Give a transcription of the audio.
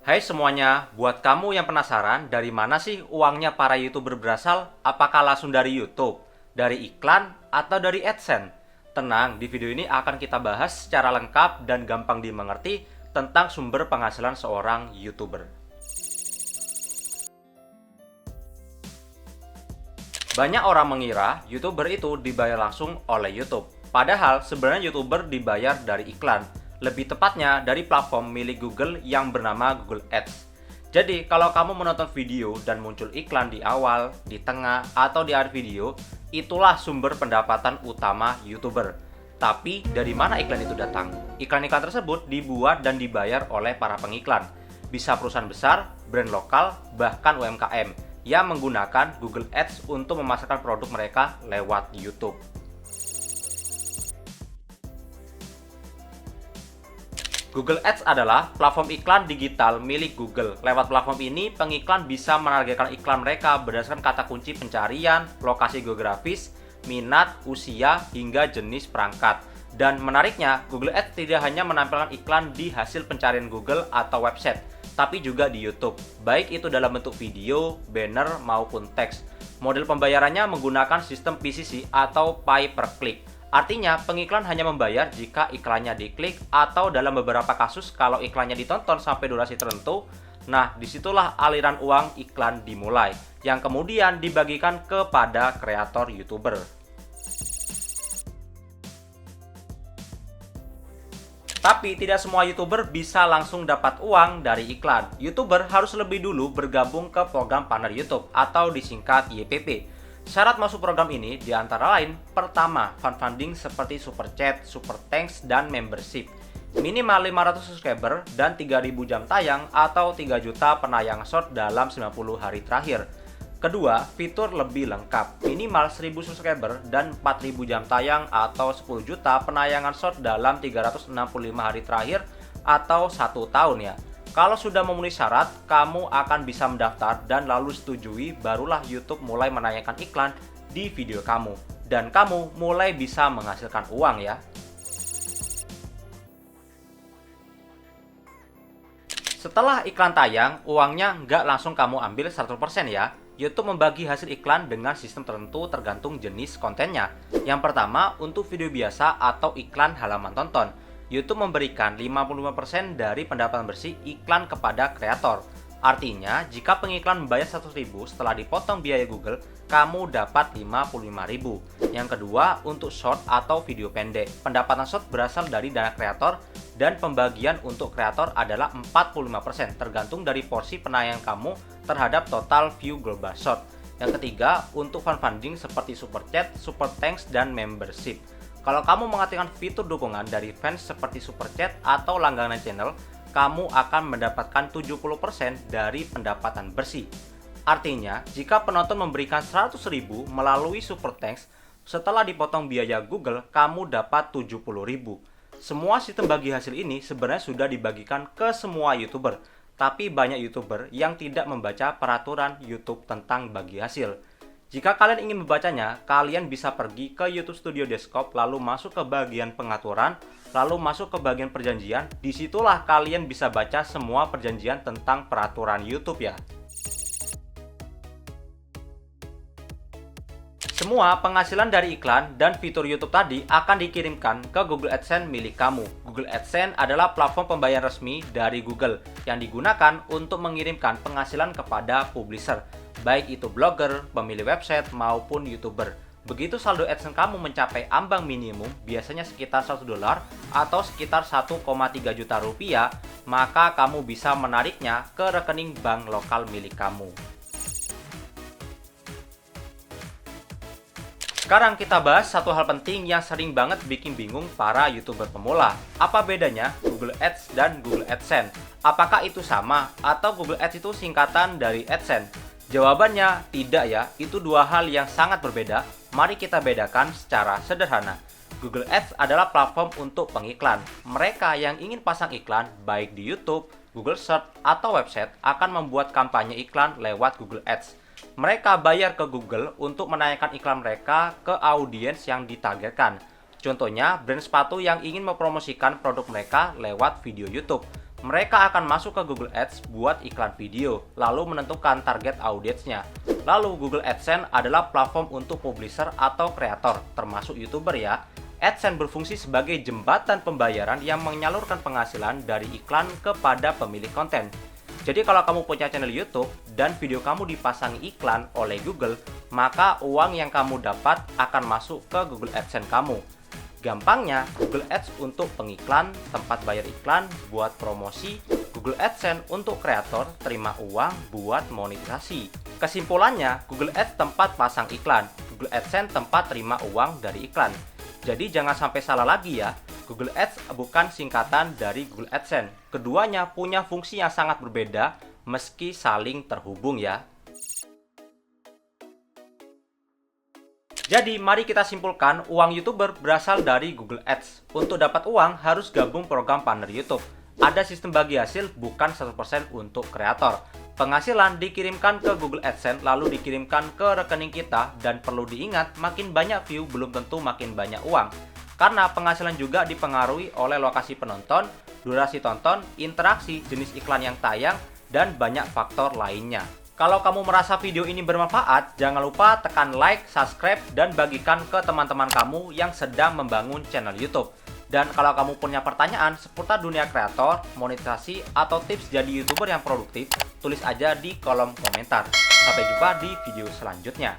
Hai semuanya, buat kamu yang penasaran dari mana sih uangnya para YouTuber berasal? Apakah langsung dari YouTube, dari iklan, atau dari AdSense? Tenang, di video ini akan kita bahas secara lengkap dan gampang dimengerti tentang sumber penghasilan seorang YouTuber. Banyak orang mengira YouTuber itu dibayar langsung oleh YouTube. Padahal sebenarnya YouTuber dibayar dari iklan. Lebih tepatnya dari platform milik Google yang bernama Google Ads. Jadi kalau kamu menonton video dan muncul iklan di awal, di tengah, atau di akhir video, itulah sumber pendapatan utama YouTuber. Tapi dari mana iklan itu datang? Iklan-iklan tersebut dibuat dan dibayar oleh para pengiklan. Bisa perusahaan besar, brand lokal, bahkan UMKM yang menggunakan Google Ads untuk memasarkan produk mereka lewat YouTube. Google Ads adalah platform iklan digital milik Google. Lewat platform ini, pengiklan bisa menargetkan iklan mereka berdasarkan kata kunci pencarian, lokasi geografis, minat, usia, hingga jenis perangkat. Dan menariknya, Google Ads tidak hanya menampilkan iklan di hasil pencarian Google atau website, tapi juga di YouTube, baik itu dalam bentuk video, banner, maupun teks. Model pembayarannya menggunakan sistem PCC atau pay per click. Artinya, pengiklan hanya membayar jika iklannya diklik atau dalam beberapa kasus kalau iklannya ditonton sampai durasi tertentu. Nah, disitulah aliran uang iklan dimulai, yang kemudian dibagikan kepada kreator YouTuber. Tapi tidak semua YouTuber bisa langsung dapat uang dari iklan. YouTuber harus lebih dulu bergabung ke program partner YouTube atau disingkat YPP. Syarat masuk program ini diantara lain, pertama, funding seperti Super Chat, Super Thanks, dan membership. Minimal 500 subscriber dan 3000 jam tayang atau 3 juta penayang short dalam 90 hari terakhir. Kedua, fitur lebih lengkap, minimal 1000 subscriber dan 4000 jam tayang atau 10 juta penayangan short dalam 365 hari terakhir atau 1 tahun ya. Kalau sudah memenuhi syarat, kamu akan bisa mendaftar dan lalu setujui, barulah YouTube mulai menayangkan iklan di video kamu. Dan kamu mulai bisa menghasilkan uang ya. Setelah iklan tayang, uangnya nggak langsung kamu ambil 100% ya. YouTube membagi hasil iklan dengan sistem tertentu tergantung jenis kontennya. Yang pertama, untuk video biasa atau iklan halaman tonton. YouTube memberikan 55% dari pendapatan bersih iklan kepada kreator. Artinya, jika pengiklan membayar 100.000 setelah dipotong biaya Google, kamu dapat 55.000. Yang kedua, untuk short atau video pendek. Pendapatan short berasal dari dana kreator dan pembagian untuk kreator adalah 45% tergantung dari porsi penayangan kamu terhadap total view global short. Yang ketiga, untuk funding seperti Super Chat, Super Thanks, dan membership. Kalau kamu mengaktifkan fitur dukungan dari fans seperti Super Chat atau langganan channel, kamu akan mendapatkan 70% dari pendapatan bersih. Artinya, jika penonton memberikan 100.000 melalui Super Thanks, setelah dipotong biaya Google, kamu dapat 70.000. Semua sistem bagi hasil ini sebenarnya sudah dibagikan ke semua YouTuber, tapi banyak YouTuber yang tidak membaca peraturan YouTube tentang bagi hasil. Jika kalian ingin membacanya, kalian bisa pergi ke YouTube Studio Desktop, lalu masuk ke bagian pengaturan, lalu masuk ke bagian perjanjian. Disitulah kalian bisa baca semua perjanjian tentang peraturan YouTube ya. Semua penghasilan dari iklan dan fitur YouTube tadi akan dikirimkan ke Google AdSense milik kamu. Google AdSense adalah platform pembayaran resmi dari Google yang digunakan untuk mengirimkan penghasilan kepada publisher, baik itu blogger, pemilik website, maupun YouTuber. Begitu saldo AdSense kamu mencapai ambang minimum, biasanya sekitar $1 atau sekitar 1,3 juta rupiah, maka kamu bisa menariknya ke rekening bank lokal milik kamu. Sekarang kita bahas satu hal penting yang sering banget bikin bingung para YouTuber pemula. Apa bedanya Google Ads dan Google AdSense? Apakah itu sama atau Google Ads itu singkatan dari AdSense? Jawabannya tidak ya, itu dua hal yang sangat berbeda. Mari kita bedakan secara sederhana. Google Ads adalah platform untuk pengiklan. Mereka yang ingin pasang iklan baik di YouTube, Google Search, atau website akan membuat kampanye iklan lewat Google Ads. Mereka bayar ke Google untuk menayangkan iklan mereka ke audiens yang ditargetkan. Contohnya, brand sepatu yang ingin mempromosikan produk mereka lewat video YouTube. mereka akan masuk ke Google Ads buat iklan video, lalu menentukan target audiensnya. Lalu Google AdSense adalah platform untuk publisher atau kreator, termasuk YouTuber ya. AdSense berfungsi sebagai jembatan pembayaran yang menyalurkan penghasilan dari iklan kepada pemilik konten. Jadi kalau kamu punya channel YouTube dan video kamu dipasangi iklan oleh Google, maka uang yang kamu dapat akan masuk ke Google AdSense kamu. Gampangnya, Google Ads untuk pengiklan, tempat bayar iklan, buat promosi, Google AdSense untuk kreator, terima uang buat monetisasi. Kesimpulannya, Google Ads tempat pasang iklan, Google AdSense tempat terima uang dari iklan. Jadi jangan sampai salah lagi ya, Google Ads bukan singkatan dari Google AdSense. Keduanya punya fungsi yang sangat berbeda meski saling terhubung ya. Jadi mari kita simpulkan, uang YouTuber berasal dari Google Ads. Untuk dapat uang harus gabung program partner YouTube. Ada sistem bagi hasil, bukan 100% untuk kreator. Penghasilan dikirimkan ke Google AdSense lalu dikirimkan ke rekening kita, dan perlu diingat makin banyak view belum tentu makin banyak uang. Karena penghasilan juga dipengaruhi oleh lokasi penonton, durasi tonton, interaksi, jenis iklan yang tayang, dan banyak faktor lainnya. Kalau kamu merasa video ini bermanfaat, jangan lupa tekan like, subscribe, dan bagikan ke teman-teman kamu yang sedang membangun channel YouTube. Dan kalau kamu punya pertanyaan seputar dunia kreator, monetisasi, atau tips jadi YouTuber yang produktif, tulis aja di kolom komentar. Sampai jumpa di video selanjutnya.